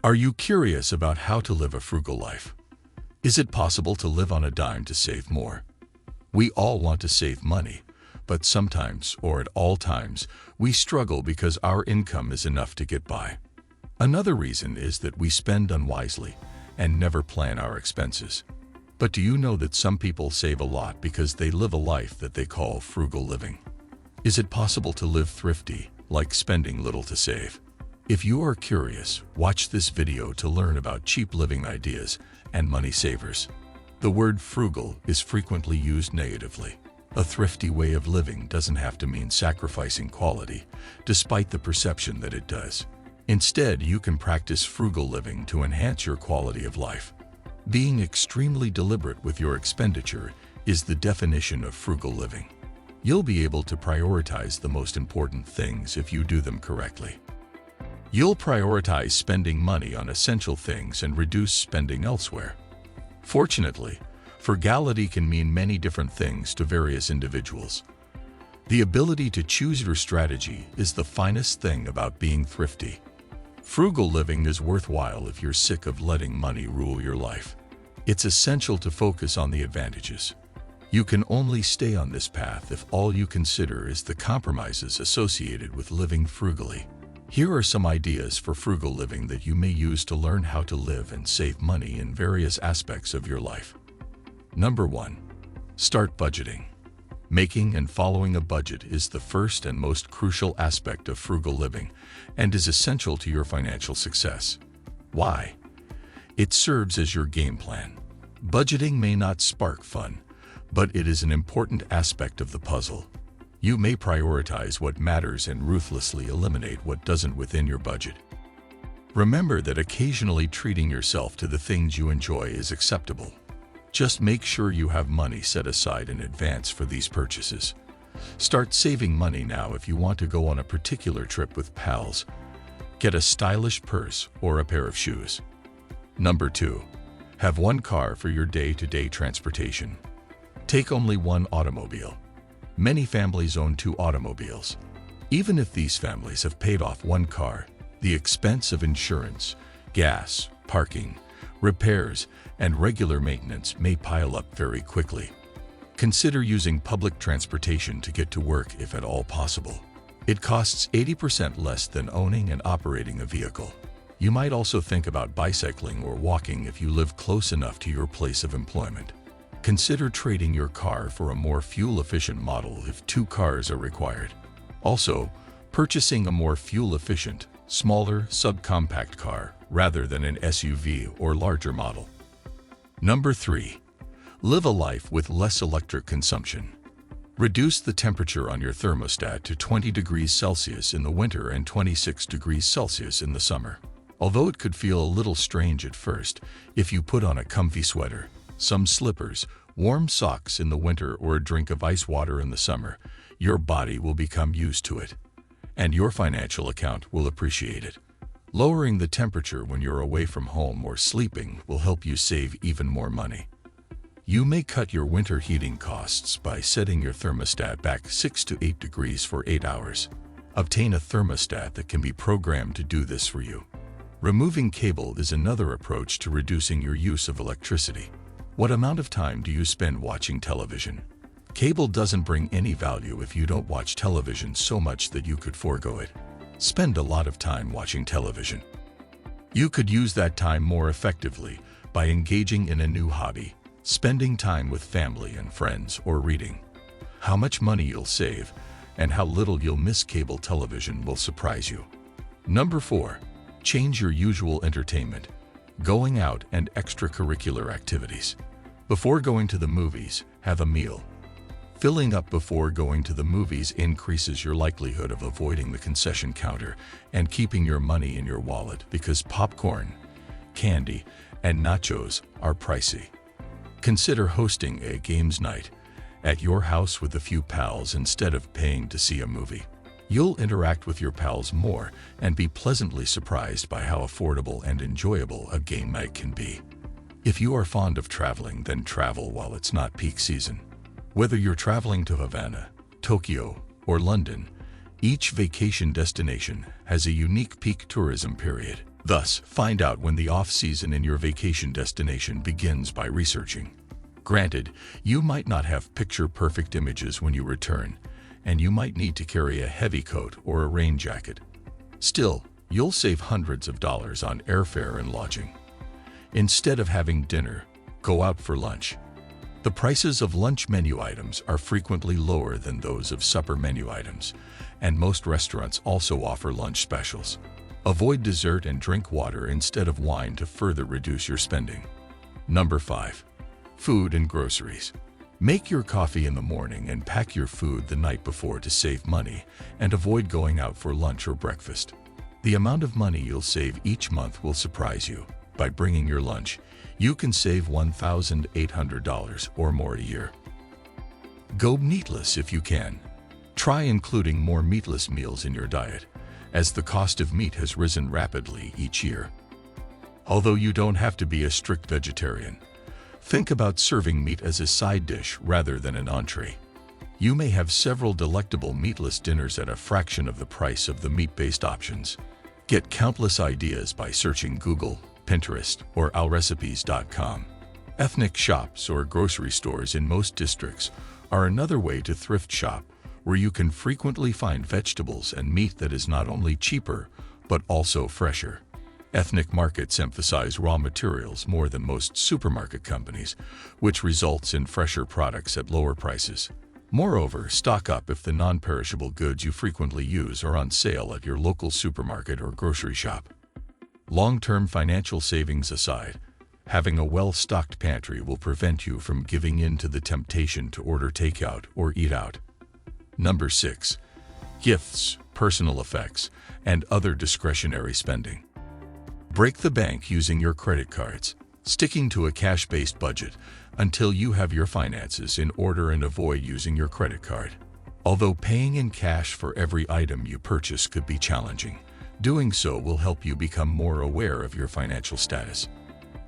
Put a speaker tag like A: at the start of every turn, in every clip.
A: Are you curious about how to live a frugal life? Is it possible to live on a dime to save more? We all want to save money, but sometimes, or at all times, we struggle because our income is enough to get by. Another reason is that we spend unwisely and never plan our expenses. But do you know that some people save a lot because they live a life that they call frugal living? Is it possible to live thrifty, like spending little to save? If you are curious, watch this video to learn about cheap living ideas and money savers. The word frugal is frequently used negatively. A thrifty way of living doesn't have to mean sacrificing quality, despite the perception that it does. Instead, you can practice frugal living to enhance your quality of life. Being extremely deliberate with your expenditure is the definition of frugal living. You'll be able to prioritize the most important things if you do them correctly. You'll prioritize spending money on essential things and reduce spending elsewhere. Fortunately, frugality can mean many different things to various individuals. The ability to choose your strategy is the finest thing about being thrifty. Frugal living is worthwhile if you're sick of letting money rule your life. It's essential to focus on the advantages. You can only stay on this path if all you consider is the compromises associated with living frugally. Here are some ideas for frugal living that you may use to learn how to live and save money in various aspects of your life. Number 1. Start budgeting. Making and following a budget is the first and most crucial aspect of frugal living and is essential to your financial success. Why? It serves as your game plan. Budgeting may not spark fun, but it is an important aspect of the puzzle. You may prioritize what matters and ruthlessly eliminate what doesn't within your budget. Remember that occasionally treating yourself to the things you enjoy is acceptable. Just make sure you have money set aside in advance for these purchases. Start saving money now if you want to go on a particular trip with pals. Get a stylish purse or a pair of shoes. Number 2. Have one car for your day-to-day transportation. Take only one automobile. Many families own 2 automobiles. Even if these families have paid off one car, the expense of insurance, gas, parking, repairs, and regular maintenance may pile up very quickly. Consider using public transportation to get to work if at all possible. It costs 80% less than owning and operating a vehicle. You might also think about bicycling or walking if you live close enough to your place of employment. Consider trading your car for a more fuel-efficient model if 2 cars are required. Also, purchasing a more fuel-efficient, smaller, subcompact car rather than an SUV or larger model. Number 3. Live a life with less electric consumption. Reduce the temperature on your thermostat to 20 degrees Celsius in the winter and 26 degrees Celsius in the summer. Although it could feel a little strange at first, if you put on a comfy sweater, some slippers, warm socks in the winter, or a drink of ice water in the summer, your body will become used to it, and your financial account will appreciate it. Lowering the temperature when you're away from home or sleeping will help you save even more money. You may cut your winter heating costs by setting your thermostat back 6 to 8 degrees for 8 hours. Obtain a thermostat that can be programmed to do this for you. Removing cable is another approach to reducing your use of electricity. What amount of time do you spend watching television? Cable doesn't bring any value if you don't watch television so much that you could forego it. Spend a lot of time watching television. You could use that time more effectively by engaging in a new hobby, spending time with family and friends, or reading. How much money you'll save and how little you'll miss cable television will surprise you. Number 4. Change your usual entertainment, going out, and extracurricular activities. Before going to the movies, have a meal. Filling up before going to the movies increases your likelihood of avoiding the concession counter and keeping your money in your wallet because popcorn, candy, and nachos are pricey. Consider hosting a games night at your house with a few pals instead of paying to see a movie. You'll interact with your pals more and be pleasantly surprised by how affordable and enjoyable a game night can be. If you are fond of traveling, then travel while it's not peak season. Whether you're traveling to Havana, Tokyo, or London, each vacation destination has a unique peak tourism period. Thus, find out when the off-season in your vacation destination begins by researching. Granted, you might not have picture-perfect images when you return, and you might need to carry a heavy coat or a rain jacket. Still, you'll save hundreds of dollars on airfare and lodging. Instead of having dinner, go out for lunch. The prices of lunch menu items are frequently lower than those of supper menu items, and most restaurants also offer lunch specials. Avoid dessert and drink water instead of wine to further reduce your spending. Number 5. Food and groceries. Make your coffee in the morning and pack your food the night before to save money and avoid going out for lunch or breakfast. The amount of money you'll save each month will surprise you. By bringing your lunch, you can save $1,800 or more a year. Go meatless if you can. Try including more meatless meals in your diet, as the cost of meat has risen rapidly each year. Although you don't have to be a strict vegetarian, think about serving meat as a side dish rather than an entree. You may have several delectable meatless dinners at a fraction of the price of the meat-based options. Get countless ideas by searching Google, Pinterest, or alrecipes.com. Ethnic shops or grocery stores in most districts are another way to thrift shop, where you can frequently find vegetables and meat that is not only cheaper, but also fresher. Ethnic markets emphasize raw materials more than most supermarket companies, which results in fresher products at lower prices. Moreover, stock up if the non-perishable goods you frequently use are on sale at your local supermarket or grocery shop. Long-term financial savings aside, having a well-stocked pantry will prevent you from giving in to the temptation to order takeout or eat out. Number 6. Gifts, personal effects, and other discretionary spending. Break the bank using your credit cards, sticking to a cash-based budget until you have your finances in order and avoid using your credit card. Although paying in cash for every item you purchase could be challenging, doing so will help you become more aware of your financial status.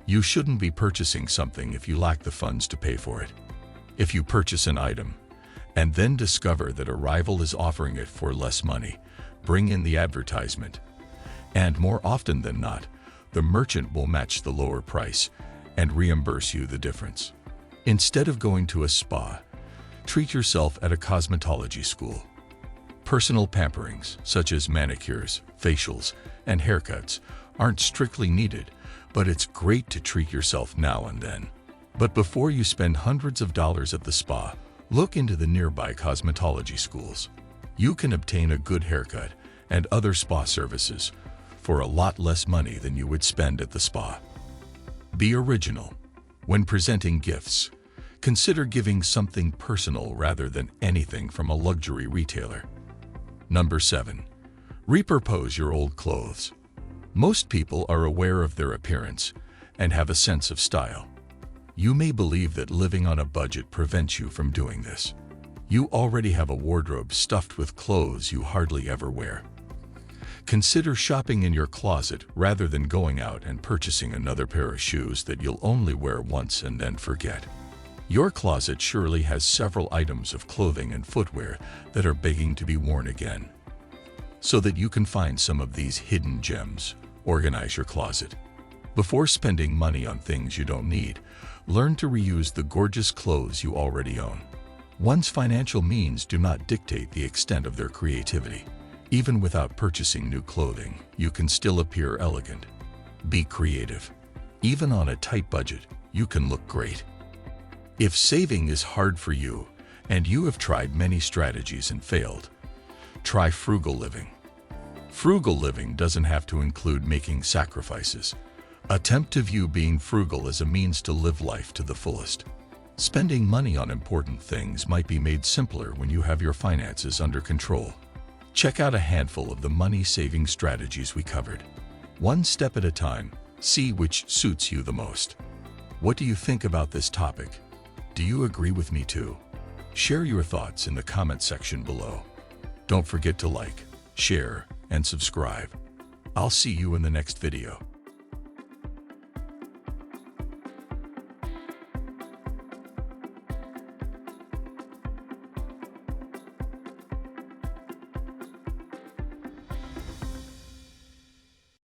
A: You shouldn't be purchasing something if you lack the funds to pay for it. If you purchase an item and then discover that a rival is offering it for less money, bring in the advertisement. And more often than not, the merchant will match the lower price and reimburse you the difference. Instead of going to a spa, treat yourself at a cosmetology school. Personal pamperings, such as manicures, facials, and haircuts, aren't strictly needed, but it's great to treat yourself now and then. But before you spend hundreds of dollars at the spa, look into the nearby cosmetology schools. You can obtain a good haircut and other spa services for a lot less money than you would spend at the spa. Be original. When presenting gifts, consider giving something personal rather than anything from a luxury retailer. Number 7. Repurpose your old clothes. Most people are aware of their appearance and have a sense of style. You may believe that living on a budget prevents you from doing this. You already have a wardrobe stuffed with clothes you hardly ever wear. Consider shopping in your closet rather than going out and purchasing another pair of shoes that you'll only wear once and then forget. Your closet surely has several items of clothing and footwear that are begging to be worn again. So that you can find some of these hidden gems, organize your closet. Before spending money on things you don't need, learn to reuse the gorgeous clothes you already own. One's financial means do not dictate the extent of their creativity. Even without purchasing new clothing, you can still appear elegant. Be creative. Even on a tight budget, you can look great. If saving is hard for you, and you have tried many strategies and failed, try frugal living. Frugal living doesn't have to include making sacrifices. Attempt to view being frugal as a means to live life to the fullest. Spending money on important things might be made simpler when you have your finances under control. Check out a handful of the money-saving strategies we covered. One step at a time, see which suits you the most. What do you think about this topic? Do you agree with me too? Share your thoughts in the comment section below. Don't forget to like, share, and subscribe. I'll see you in the next video.